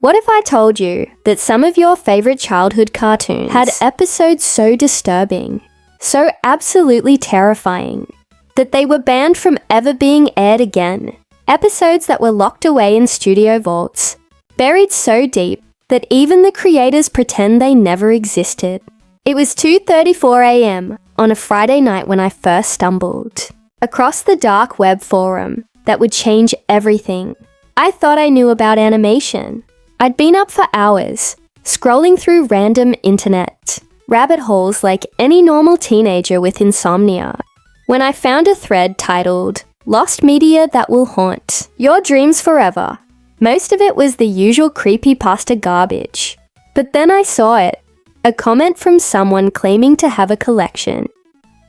What if I told you that some of your favorite childhood cartoons had episodes so disturbing, so absolutely terrifying, that they were banned from ever being aired again? Episodes that were locked away in studio vaults, buried so deep that even the creators pretend they never existed. It was 2:34 a.m. on a Friday night when I first stumbled across the dark web forum that would change everything. I thought I knew about animation. I'd been up for hours, scrolling through random internet rabbit holes like any normal teenager with insomnia, when I found a thread titled, "Lost Media That Will Haunt Your Dreams Forever." Most of it was the usual creepypasta garbage. But then I saw it, a comment from someone claiming to have a collection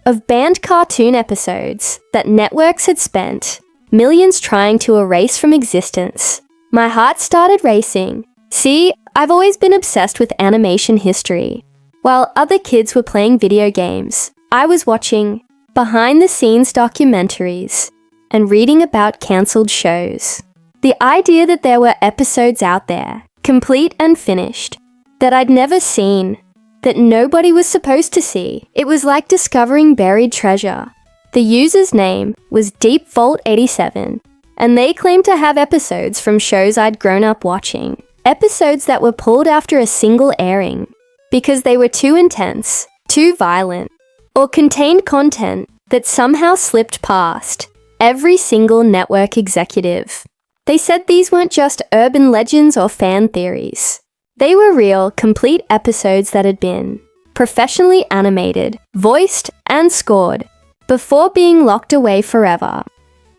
of banned cartoon episodes that networks had spent millions trying to erase from existence. My heart started racing. See, I've always been obsessed with animation history. While other kids were playing video games, I was watching behind-the-scenes documentaries and reading about cancelled shows. The idea that there were episodes out there, complete and finished, that I'd never seen, that nobody was supposed to see. It was like discovering buried treasure. The user's name was DeepVault87, and they claimed to have episodes from shows I'd grown up watching. Episodes that were pulled after a single airing because they were too intense, too violent, or contained content that somehow slipped past every single network executive. They said these weren't just urban legends or fan theories. They were real, complete episodes that had been professionally animated, voiced, and scored before being locked away forever.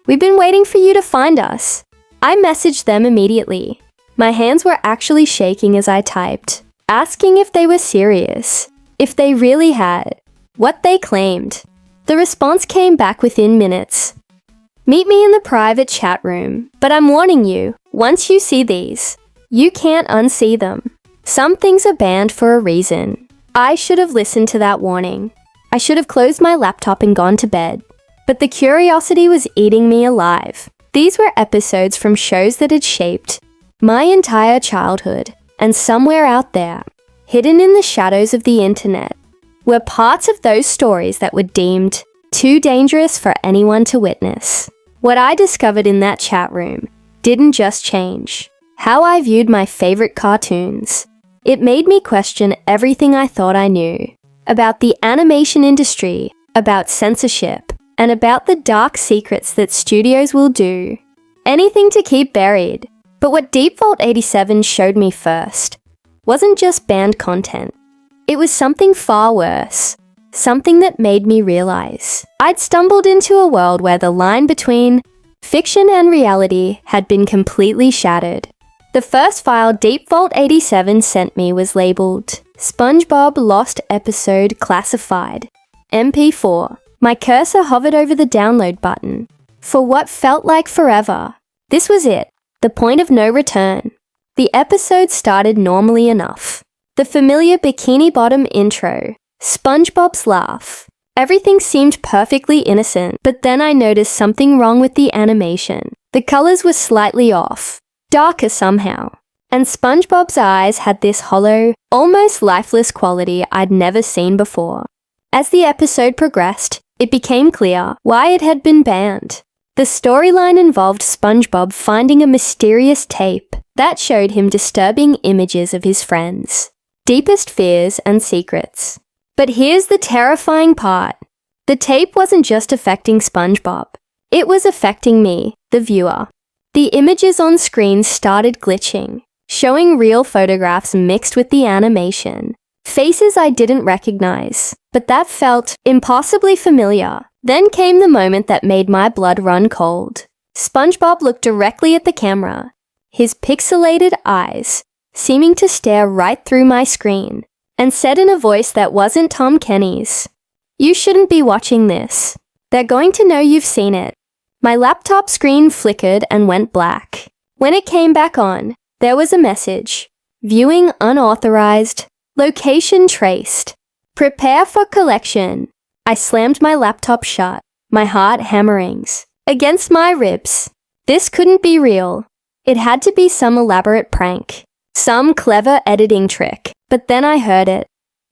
"We've been waiting for you to find us." I messaged them immediately. My hands were actually shaking as I typed, asking if they were serious, if they really had what they claimed. The response came back within minutes. "Meet me in the private chat room, but I'm warning you, once you see these, you can't unsee them. Some things are banned for a reason." I should have listened to that warning. I should have closed my laptop and gone to bed. But the curiosity was eating me alive. These were episodes from shows that had shaped my entire childhood, and somewhere out there, hidden in the shadows of the internet, were parts of those stories that were deemed too dangerous for anyone to witness. What I discovered in that chat room didn't just change how I viewed my favorite cartoons. It made me question everything I thought I knew about the animation industry, about censorship, and about the dark secrets that studios will do anything to keep buried. But what DeepVault87 showed me first wasn't just banned content. It was something far worse, something that made me realize I'd stumbled into a world where the line between fiction and reality had been completely shattered. The first file DeepVault87 sent me was labeled SpongeBob Lost Episode Classified, MP4. My cursor hovered over the download button. For what felt like forever, this was it, the point of no return. The episode started normally enough. The familiar Bikini Bottom intro, SpongeBob's laugh. Everything seemed perfectly innocent, but then I noticed something wrong with the animation. The colors were slightly off, darker somehow, and SpongeBob's eyes had this hollow, almost lifeless quality I'd never seen before. As the episode progressed, it became clear why it had been banned. The storyline involved SpongeBob finding a mysterious tape that showed him disturbing images of his friends, deepest fears and secrets. But here's the terrifying part. The tape wasn't just affecting SpongeBob. It was affecting me, the viewer. The images on screen started glitching, showing real photographs mixed with the animation. Faces I didn't recognize, but that felt impossibly familiar. Then came the moment that made my blood run cold. SpongeBob looked directly at the camera, his pixelated eyes seeming to stare right through my screen, and said in a voice that wasn't Tom Kenny's, "You shouldn't be watching this. They're going to know you've seen it." My laptop screen flickered and went black. When it came back on, there was a message. Viewing unauthorized. Location traced. Prepare for collection. I slammed my laptop shut, my heart hammerings against my ribs. This couldn't be real. It had to be some elaborate prank. Some clever editing trick. But then I heard it.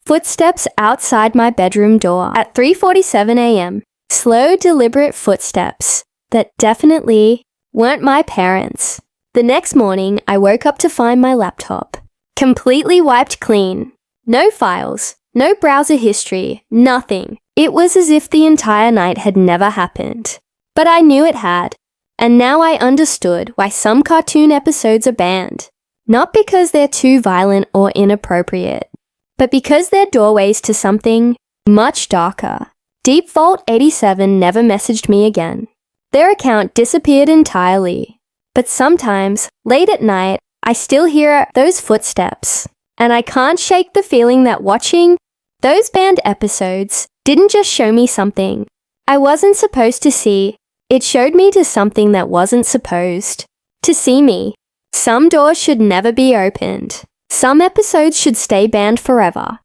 Footsteps outside my bedroom door at 3:47 a.m. Slow, deliberate footsteps that definitely weren't my parents. The next morning, I woke up to find my laptop completely wiped clean. No files, no browser history, nothing. It was as if the entire night had never happened. But I knew it had. And now I understood why some cartoon episodes are banned. Not because they're too violent or inappropriate, but because they're doorways to something much darker. Deep Vault 87 never messaged me again. Their account disappeared entirely. But sometimes, late at night, I still hear those footsteps. And I can't shake the feeling that watching those banned episodes didn't just show me something I wasn't supposed to see. It showed me to something that wasn't supposed to see me. Some doors should never be opened. Some episodes should stay banned forever.